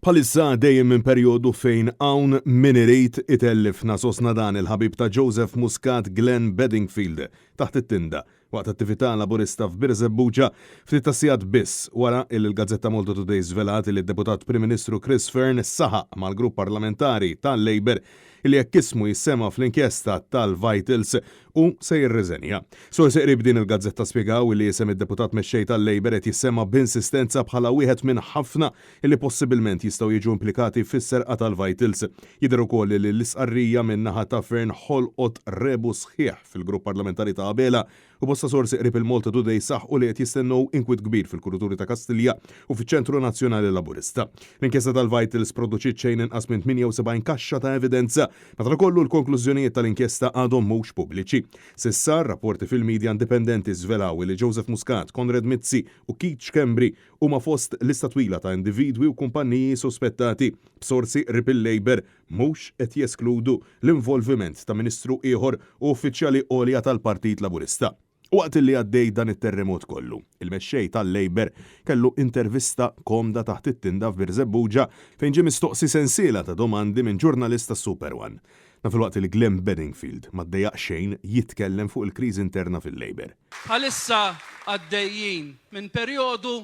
Bħalissa dejjem minn perjodu fejn hawn min irid itellifna sosna dan il-ħabib ta' Joseph Muscat Glenn Bedingfield taħt it-tinda waqt attività laburista f'Birzebbuġa ftit sigħat biss wara il-Gazzetta Malta Today żvelat li d-Deputat Prim Ministru Chris Fearn saħaq mal-Grupp Parlamentari tal-Labor li jekk ismu jissema fl-inkjesta tal-Vitals u se jirriżenja. Sorsi qrib din il-Gazzetta spjegaw li jisem id-deputat mexxej tal-Labor qed jissema b'insistenza bħala wieħed minn ħafna li possibilment jistgħu jiġu implikati fis-serqa tal-Vitals. Jidher ukoll li l-isqarrija minn naħa ta' Fearn ħolqot rebu sħiħ fil-Grupp Parlamentari ta' Abela u bosta sorsi qrib il-Malta Today saħħu li qed jistennew inkwit kbir fil-Kuruturi ta' Kastilja u fiċ-Ċentru Nazzjonali Laburista. L-inkjesta tal-Vitals produċiet xejn inqas minn 78 kaxxa ta' evidenza. Madankollu l-konklużjonijiet tal-inkjesta għadhom mhux pubbliċi. Sissa rapporti fil-medja indipendenti żvelaw li Joseph Muscat, Conrad Mizzi u Keith Schembri huma fost lista twila ta' individwi u kumpanniji sospettati b'sorsi qrib il-Labor mhux qed jeskludu l-involviment ta' ministru ieħor u uffiċjali għolja tal-Partit Laburista. Waqt li għaddej dan it-terremot kollu, il-mexxej tal-Labor kellu intervista komda taħt it-tinda f'Birzebbuġa fejn ġie mistoqsi sensiela ta' domandi minn ġurnalista Super One. Fil-waqt li Glenn Bedingfield ma ddejjaq xejn jitkellem fuq il-kriżi interna fil-Labor. Bħalissa għaddejjin minn perjodu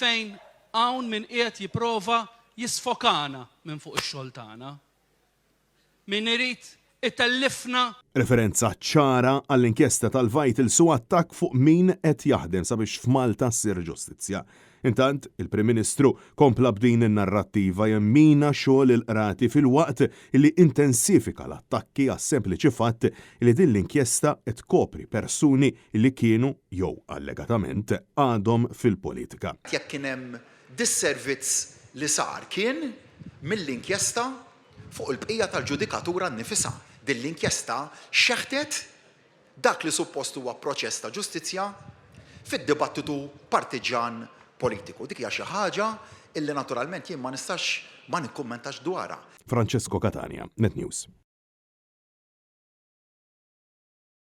fejn hawn min qiegħed jipprova jisfokana minn fuq ix-xogħol tagħna. Min irid itellifna. Referenza ċara għall-inkjesta tal-Vitals u attakk fuq min qed jaħdem sabiex f'Malta ssir ġustizzja. Intant, il-Prim Ministru kompla b'din in-narrattiva jemmina xogħol il-qrati fil-waqt li intensifika l-attakki għas-sempliċi fatt li din l-inkjesta qed kopri persuni li kienu jew allegatament għadhom fil-politika. Jekk kien hemm disservizz li sar kien mill-inkjesta fuq il-bqija tal-ġudikatura nnifisha. Din l-inkjesta xeħtet dak li suppost huwa proċess ta' ġustizzja fid-dibattitu partiġan politiku. Dik hija xi ħaġa illi naturalment jien ma nistax ma nikkummentax dwarha. Francesco Catania, Net News.